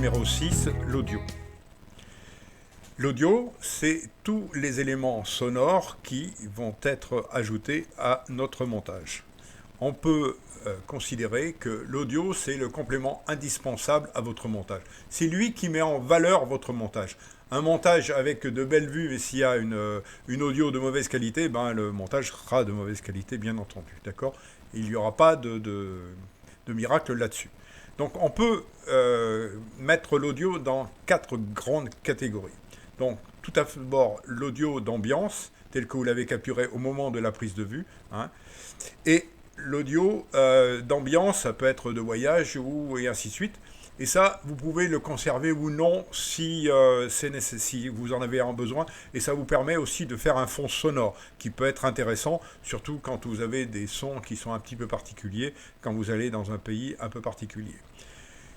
numéro 6, l'audio. L'audio, c'est tous les éléments sonores qui vont être ajoutés à notre montage. On peut considérer que l'audio, c'est le complément indispensable à votre montage. C'est lui qui met en valeur votre montage. Un montage avec de belles vues, et s'il y a une audio de mauvaise qualité, ben, le montage sera de mauvaise qualité, bien entendu. D'accord ? Il n'y aura pas de miracle là-dessus. Donc on peut mettre l'audio dans 4 grandes catégories. Donc tout d'abord l'audio d'ambiance, tel que vous l'avez capturé au moment de la prise de vue. Et l'audio d'ambiance, ça peut être de voyage et ainsi de suite. Et ça, vous pouvez le conserver ou non si si vous en avez un besoin. Et ça vous permet aussi de faire un fond sonore qui peut être intéressant, surtout quand vous avez des sons qui sont un petit peu particuliers, quand vous allez dans un pays un peu particulier.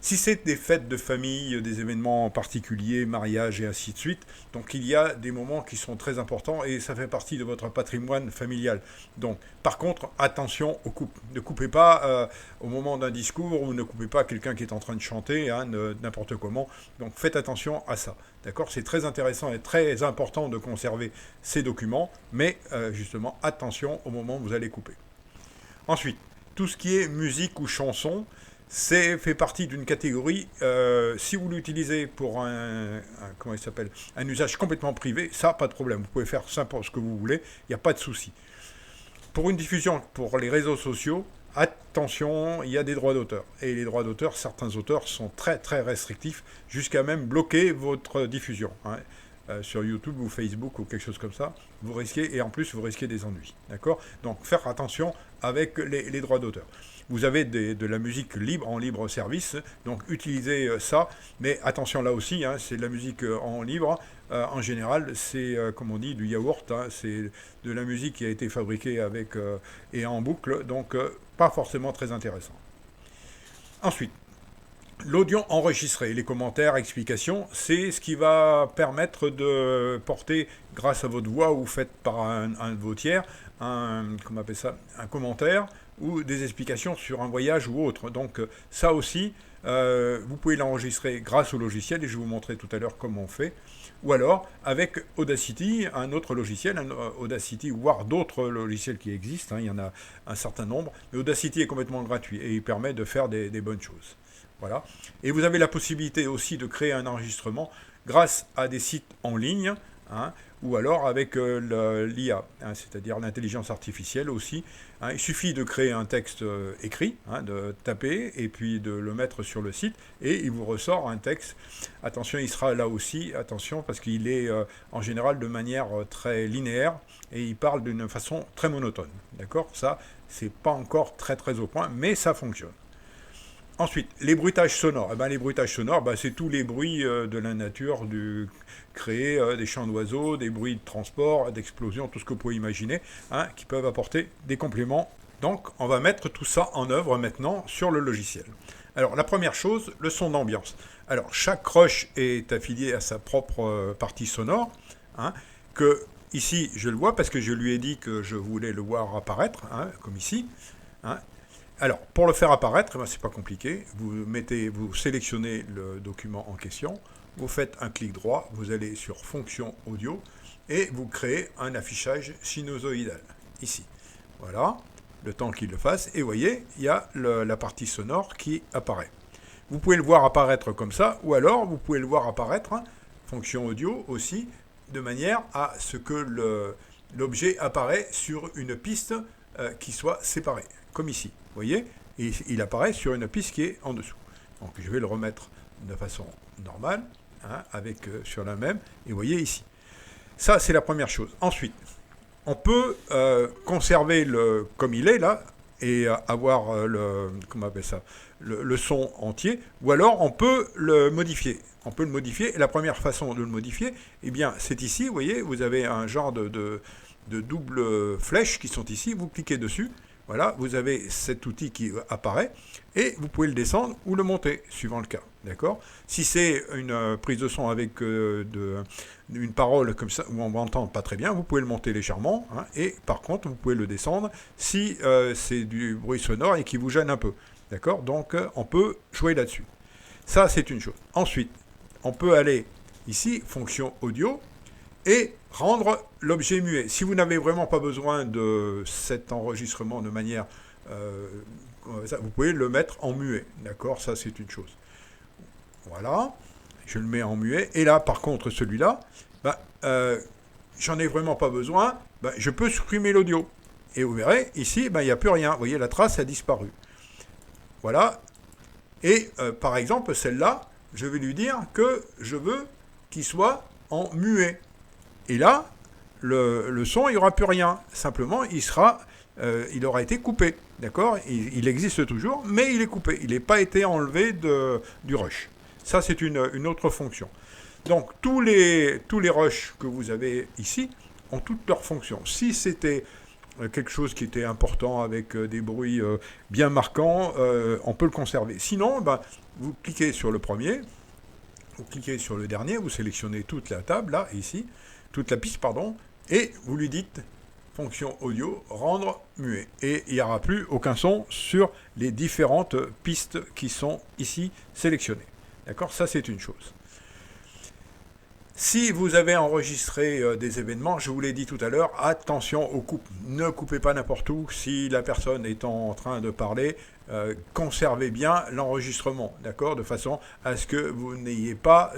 Si c'est des fêtes de famille, des événements particuliers, mariage et ainsi de suite, donc il y a des moments qui sont très importants et ça fait partie de votre patrimoine familial. Donc, par contre, attention aux coupes. Ne coupez pas au moment d'un discours ou ne coupez pas quelqu'un qui est en train de chanter, n'importe comment. Donc, faites attention à ça. D'accord ? C'est très intéressant et très important de conserver ces documents, mais justement, attention au moment où vous allez couper. Ensuite, tout ce qui est musique ou chanson, fait partie d'une catégorie, si vous l'utilisez pour un usage complètement privé, ça, pas de problème. Vous pouvez faire ce que vous voulez, il n'y a pas de souci. Pour une diffusion pour les réseaux sociaux, attention, il y a des droits d'auteur. Et les droits d'auteur, certains auteurs sont très très restrictifs, jusqu'à même bloquer votre diffusion. Sur YouTube ou Facebook ou quelque chose comme ça, vous risquez, et en plus vous risquez des ennuis. D'accord ? Donc faire attention avec les droits d'auteur. Vous avez de la musique libre, en libre service, donc utilisez ça, mais attention là aussi, c'est de la musique en libre. En général, c'est, comme on dit, du yaourt, c'est de la musique qui a été fabriquée avec et en boucle, donc pas forcément très intéressant. Ensuite, l'audio enregistré, les commentaires, explications, c'est ce qui va permettre de porter, grâce à votre voix ou faite par un de vos tiers, un commentaire ou des explications sur un voyage ou autre. Donc ça aussi, vous pouvez l'enregistrer grâce au logiciel, et je vais vous montrer tout à l'heure comment on fait. Ou alors avec Audacity, un autre logiciel, Audacity, voire d'autres logiciels qui existent, il y en a un certain nombre, mais Audacity est complètement gratuit et il permet de faire des bonnes choses. Voilà. Et vous avez la possibilité aussi de créer un enregistrement grâce à des sites en ligne, ou alors avec l'IA, c'est-à-dire l'intelligence artificielle aussi. Il suffit de créer un texte écrit, de taper et puis de le mettre sur le site et il vous ressort un texte. Attention, il sera là aussi, attention, parce qu'il est en général de manière très linéaire et il parle d'une façon très monotone. D'accord ? Ça, c'est pas encore très très au point, mais ça fonctionne. Ensuite, les bruitages sonores. Les bruitages sonores, c'est tous les bruits de la nature, créés, des chants d'oiseaux, des bruits de transport, d'explosion, tout ce que vous pouvez imaginer, qui peuvent apporter des compléments. Donc, on va mettre tout ça en œuvre maintenant sur le logiciel. Alors, la première chose, le son d'ambiance. Alors, chaque rush est affilié à sa propre partie sonore, que ici, je le vois parce que je lui ai dit que je voulais le voir apparaître, comme ici. Alors, pour le faire apparaître, c'est pas compliqué. Vous sélectionnez le document en question, vous faites un clic droit, vous allez sur Fonction audio et vous créez un affichage sinusoïdal, ici. Voilà, le temps qu'il le fasse. Et vous voyez, il y a la partie sonore qui apparaît. Vous pouvez le voir apparaître comme ça, ou alors vous pouvez le voir apparaître, Fonction audio aussi, de manière à ce que l'objet apparaît sur une piste qui soit séparée, comme ici. Vous voyez, et il apparaît sur une piste qui est en dessous. Donc je vais le remettre de façon normale, sur la même, et vous voyez ici. Ça, c'est la première chose. Ensuite, on peut conserver comme il est là, et avoir le son entier, ou alors on peut le modifier. On peut le modifier, et la première façon de le modifier, c'est ici, vous voyez, vous avez un genre de double flèches qui sont ici, vous cliquez dessus. Voilà, vous avez cet outil qui apparaît et vous pouvez le descendre ou le monter, suivant le cas. D'accord ? Si c'est une prise de son avec une parole comme ça, où on m'entend pas très bien, vous pouvez le monter légèrement. Et par contre, vous pouvez le descendre si c'est du bruit sonore et qui vous gêne un peu. D'accord ? Donc, on peut jouer là-dessus. Ça, c'est une chose. Ensuite, on peut aller ici, fonction audio, et rendre l'objet muet. Si vous n'avez vraiment pas besoin de cet enregistrement de manière... vous pouvez le mettre en muet. D'accord? Ça, c'est une chose. Voilà. Je le mets en muet. Et là, par contre, celui-là, j'en ai vraiment pas besoin. Je peux supprimer l'audio. Et vous verrez, ici, il n'y a plus rien. Vous voyez, la trace a disparu. Voilà. Et par exemple, celle-là, je vais lui dire que je veux qu'il soit en muet. Et là, le son, il n'y aura plus rien. Simplement, il aura été coupé. D'accord? Il existe toujours, mais il est coupé. Il n'a pas été enlevé du rush. Ça, c'est une autre fonction. Donc, tous les rushs que vous avez ici ont toutes leurs fonctions. Si c'était quelque chose qui était important avec des bruits bien marquants, on peut le conserver. Sinon, vous cliquez sur le premier, vous cliquez sur le dernier, vous sélectionnez toute la table, là, ici, toute la piste, pardon, et vous lui dites fonction audio, rendre muet. Et il n'y aura plus aucun son sur les différentes pistes qui sont ici sélectionnées. D'accord? Ça, c'est une chose. Si vous avez enregistré des événements, je vous l'ai dit tout à l'heure, attention aux coupes. Ne coupez pas n'importe où. Si la personne est en train de parler, conservez bien l'enregistrement, d'accord, de façon à ce que vous n'ayez pas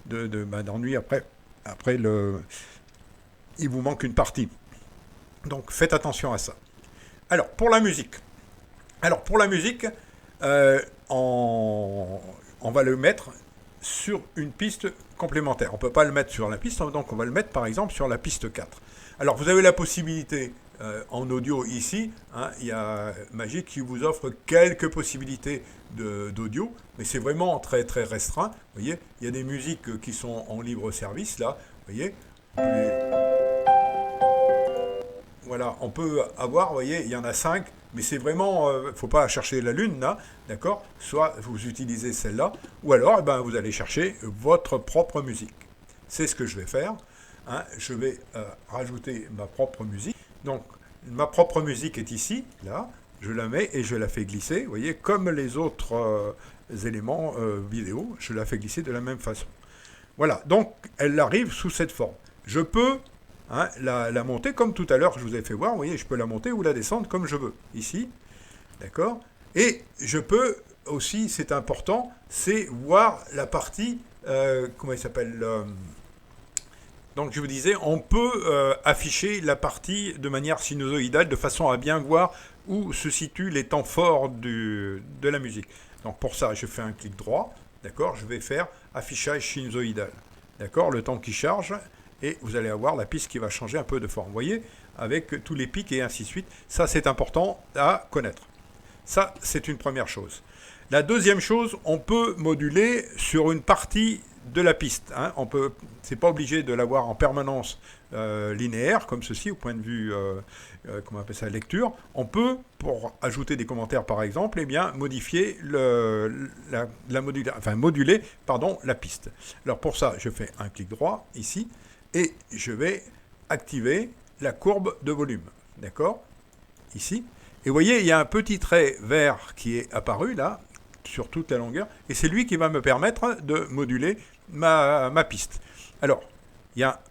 d'ennui après il vous manque une partie. Donc faites attention à ça. Alors pour la musique. On va le mettre sur une piste complémentaire. On ne peut pas le mettre sur la piste, donc on va le mettre par exemple sur la piste 4. Alors vous avez la possibilité en audio ici, il y a Magic qui vous offre quelques possibilités d'audio, mais c'est vraiment très très restreint. Vous voyez, il y a des musiques qui sont en libre service là, vous voyez. Voilà, on peut avoir, vous voyez, il y en a 5, mais c'est vraiment, il ne faut pas chercher la lune là, d'accord? Soit vous utilisez celle-là, ou alors vous allez chercher votre propre musique. C'est ce que je vais faire. Je vais rajouter ma propre musique. Donc, ma propre musique est ici, là. Je la mets et je la fais glisser, vous voyez, comme les autres éléments vidéo, je la fais glisser de la même façon. Voilà, donc elle arrive sous cette forme. Je peux la monter comme tout à l'heure, je vous ai fait voir, vous voyez, je peux la monter ou la descendre comme je veux, ici, d'accord? Et je peux aussi, c'est important, c'est voir la partie, comment il s'appelle donc je vous disais, on peut afficher la partie de manière sinusoïdale de façon à bien voir où se situent les temps forts de la musique. Donc pour ça, je fais un clic droit, d'accord? Je vais faire affichage sinusoïdal, d'accord? Le temps qui charge, et vous allez avoir la piste qui va changer un peu de forme, vous voyez, avec tous les pics et ainsi de suite. Ça, c'est important à connaître. Ça, c'est une première chose. La deuxième chose, on peut moduler sur une partie de la piste. C'est pas obligé de l'avoir en permanence linéaire, comme ceci, au point de vue, comment on appelle ça, lecture. On peut, pour ajouter des commentaires par exemple, modifier moduler la piste. Alors pour ça, je fais un clic droit ici, et je vais activer la courbe de volume. D'accord? Ici. Et vous voyez, il y a un petit trait vert qui est apparu là, sur toute la longueur, et c'est lui qui va me permettre de moduler ma piste. Alors, il y a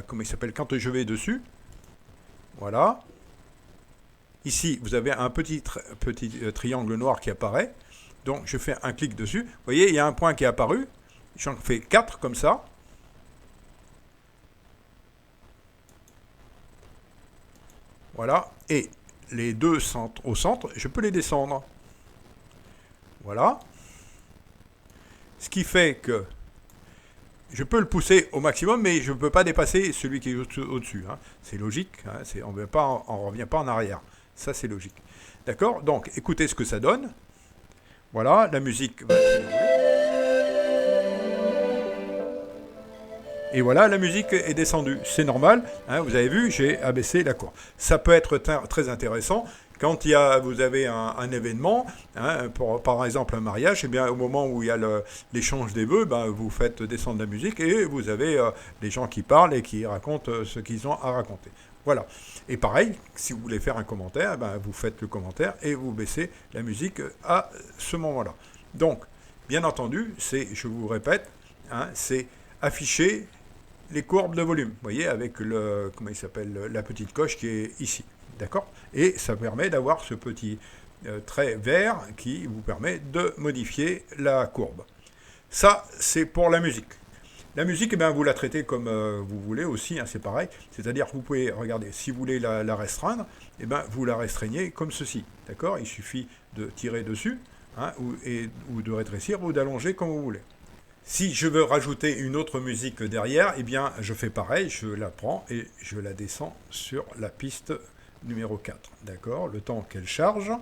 comment il s'appelle, quand je vais dessus, voilà. Ici, vous avez un petit triangle noir qui apparaît. Donc, je fais un clic dessus. Vous voyez, il y a un point qui est apparu. J'en fais 4 comme ça. Voilà. Et les deux au centre, je peux les descendre. Voilà. Ce qui fait que je peux le pousser au maximum, mais je ne peux pas dépasser celui qui est au-dessus. C'est logique. On ne revient pas en arrière. Ça, c'est logique. D'accord? Donc, écoutez ce que ça donne. Voilà, la musique va et voilà, la musique est descendue. C'est normal. Vous avez vu, j'ai abaissé la courbe. Ça peut être très intéressant. Quand vous avez un événement, par exemple un mariage, au moment où il y a l'échange des vœux, vous faites descendre la musique et vous avez les gens qui parlent et qui racontent ce qu'ils ont à raconter. Voilà. Et pareil, si vous voulez faire un commentaire, vous faites le commentaire et vous baissez la musique à ce moment-là. Donc, bien entendu, c'est, je vous répète, hein, c'est afficher les courbes de volume, vous voyez, avec le, comment il s'appelle, la petite coche qui est ici, d'accord? Et ça permet d'avoir ce petit trait vert qui vous permet de modifier la courbe. Ça, c'est pour la musique. La musique, eh bien, vous la traitez comme vous voulez aussi, hein, c'est pareil. C'est-à-dire que vous pouvez, regardez, si vous voulez la restreindre, eh bien, vous la restreignez comme ceci, d'accord? Il suffit de tirer dessus, hein, ou de rétrécir, ou d'allonger comme vous voulez. Si je veux rajouter une autre musique derrière, eh bien, je fais pareil, je la prends et je la descends sur la piste numéro 4. D'accord? Le temps qu'elle charge.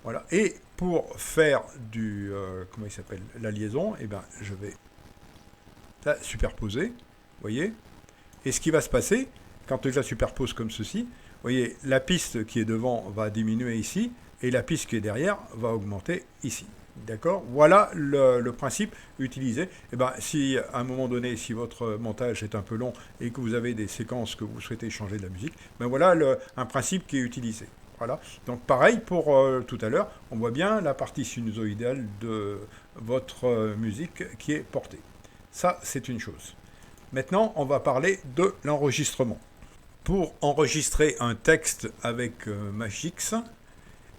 Voilà. Et pour faire du, comment il s'appelle, la liaison, eh bien, je vais la superposer. Vous voyez? Et ce qui va se passer, quand je la superpose comme ceci, vous voyez, la piste qui est devant va diminuer ici, et la piste qui est derrière va augmenter ici. D'accord? Voilà le principe utilisé. Et ben, si à un moment donné, si votre montage est un peu long et que vous avez des séquences que vous souhaitez changer de la musique, ben voilà un principe qui est utilisé. Voilà. Donc pareil pour tout à l'heure, on voit bien la partie sinusoïdale de votre musique qui est portée. Ça, c'est une chose. Maintenant, on va parler de l'enregistrement. Pour enregistrer un texte avec Magix,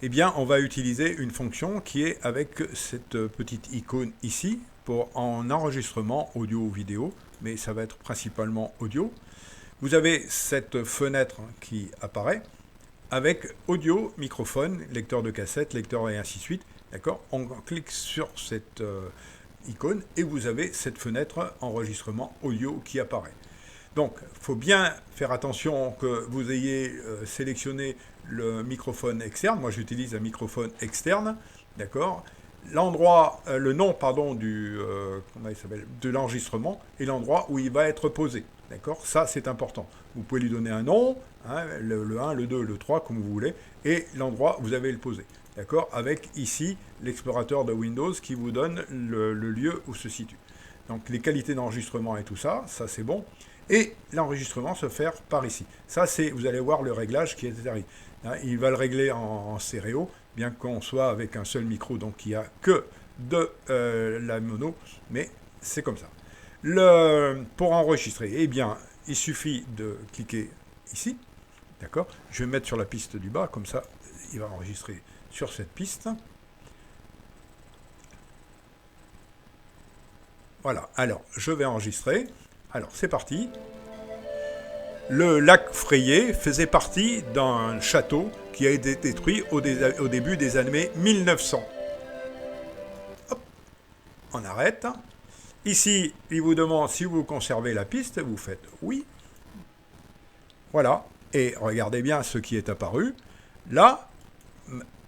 eh bien, on va utiliser une fonction qui est avec cette petite icône ici pour en enregistrement audio ou vidéo, mais ça va être principalement audio. Vous avez cette fenêtre qui apparaît avec audio, microphone, lecteur de cassette, lecteur et ainsi de suite. D'accord? On clique sur cette icône et vous avez cette fenêtre enregistrement audio qui apparaît. Donc, il faut bien faire attention que vous ayez sélectionné le microphone externe. Moi, j'utilise un microphone externe, d'accord. L'endroit, le nom, pardon, comment il s'appelle, de l'enregistrement et l'endroit où il va être posé, d'accord. Ça, c'est important. Vous pouvez lui donner un nom, hein, le 1, le 2, le 3, comme vous voulez, et l'endroit où vous avez le posé, d'accord. Avec ici l'explorateur de Windows qui vous donne le lieu où se situe. Donc, les qualités d'enregistrement et tout ça, ça c'est bon. Et l'enregistrement se fait par ici. Ça, c'est, vous allez voir le réglage qui est derrière. Hein, il va le régler en stéréo, bien qu'on soit avec un seul micro, donc il n'y a que de la mono, mais c'est comme ça. Pour enregistrer, eh bien, il suffit de cliquer ici, d'accord? Je vais mettre sur la piste du bas, comme ça, il va enregistrer sur cette piste. Voilà, alors, je vais enregistrer. Alors, c'est parti. Le lac Frayé faisait partie d'un château qui a été détruit au début des années 1900. Hop, on arrête. Ici, il vous demande si vous conservez la piste. Vous faites oui. Voilà. Et regardez bien ce qui est apparu. Là,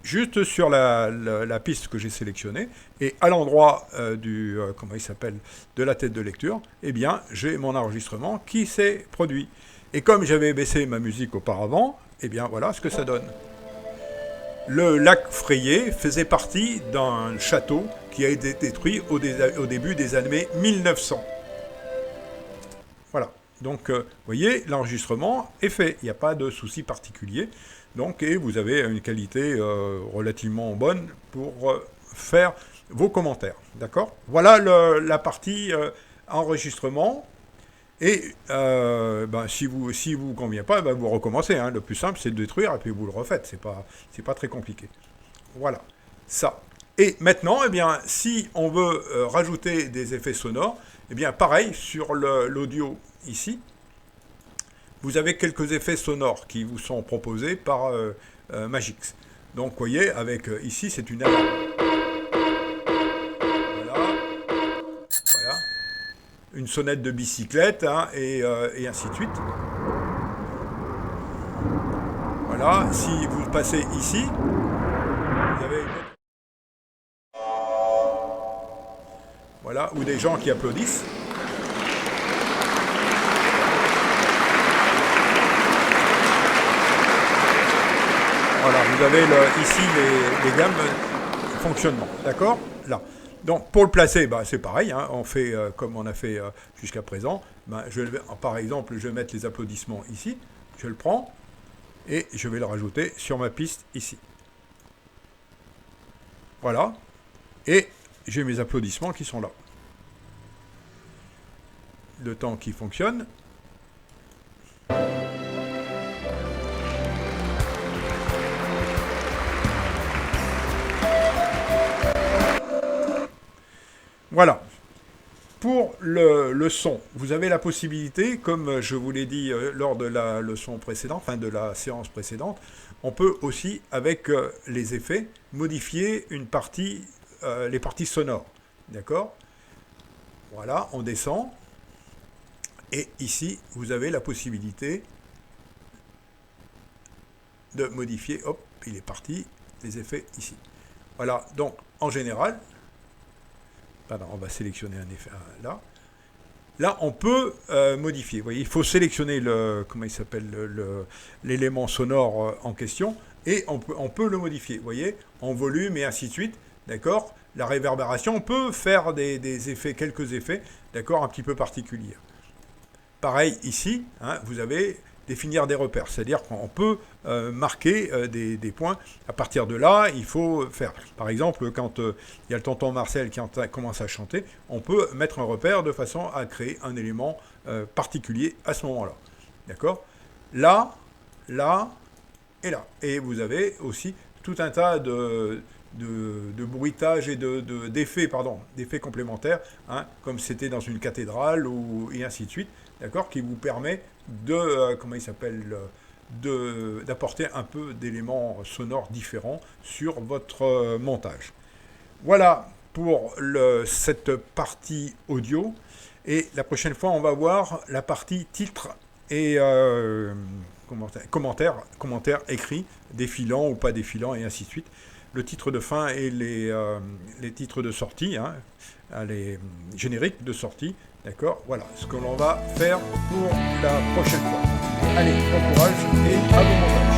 juste sur la piste que j'ai sélectionnée, et à l'endroit comment il s'appelle, de la tête de lecture, eh bien, j'ai mon enregistrement qui s'est produit. Et comme j'avais baissé ma musique auparavant, eh bien, voilà ce que ça donne. Le lac Frayé faisait partie d'un château qui a été détruit au début des années 1900. Voilà. Donc, vous voyez, l'enregistrement est fait. Il n'y a pas de souci particulier. Donc, et vous avez une qualité relativement bonne pour faire vos commentaires. D'accord? Voilà la partie enregistrement. Et si vous convient pas, vous recommencez. Hein. Le plus simple, c'est de détruire et puis vous le refaites. C'est pas très compliqué. Voilà. Ça. Et maintenant, eh bien, si on veut rajouter des effets sonores, eh bien, pareil, sur l'audio ici, vous avez quelques effets sonores qui vous sont proposés par Magix. Donc, vous voyez, avec ici, c'est une alarme. Voilà. Voilà. Une sonnette de bicyclette, hein, et ainsi de suite. Voilà. Si vous passez ici, vous avez une autre. Voilà, ou des gens qui applaudissent. Voilà, vous avez ici les gammes de fonctionnement, d'accord? Là. Donc, pour le placer, c'est pareil, hein, on fait comme on a fait jusqu'à présent. Par exemple, je vais mettre les applaudissements ici, je le prends, et je vais le rajouter sur ma piste ici. Voilà. Et j'ai mes applaudissements qui sont là. Le temps qui fonctionne. Voilà. Pour le son, vous avez la possibilité, comme je vous l'ai dit lors de la leçon précédente, enfin de la séance précédente, on peut aussi, avec les effets, modifier une partie, les parties sonores. D'accord? Voilà, on descend. Et ici, vous avez la possibilité de modifier, hop, il est parti, les effets ici. Voilà, donc en général, pardon, on va sélectionner un effet là. Là, on peut modifier. Vous voyez, il faut sélectionner comment il s'appelle, l'élément sonore en question, et on peut le modifier. Vous voyez, en volume et ainsi de suite. D'accord? La réverbération, on peut faire des effets, quelques effets, d'accord, un petit peu particuliers. Pareil ici, hein, vous avez définir des repères, c'est-à-dire qu'on peut marquer des points. À partir de là, il faut faire. Par exemple, quand il y a le tonton Marcel qui commence à chanter, on peut mettre un repère de façon à créer un élément particulier à ce moment-là. D'accord? Là, là et là. Et vous avez aussi tout un tas de bruitage et d'effets complémentaires, hein, comme c'était dans une cathédrale et ainsi de suite, d'accord, qui vous permet de, d'apporter un peu d'éléments sonores différents sur votre montage. Voilà pour cette partie audio. Et la prochaine fois, on va voir la partie titre et commentaires écrits, défilants ou pas défilants, et ainsi de suite. Le titre de fin et les titres de sortie, hein, les génériques de sortie. D'accord? Voilà ce que l'on va faire pour la prochaine fois. Allez, bon courage et à bon montage.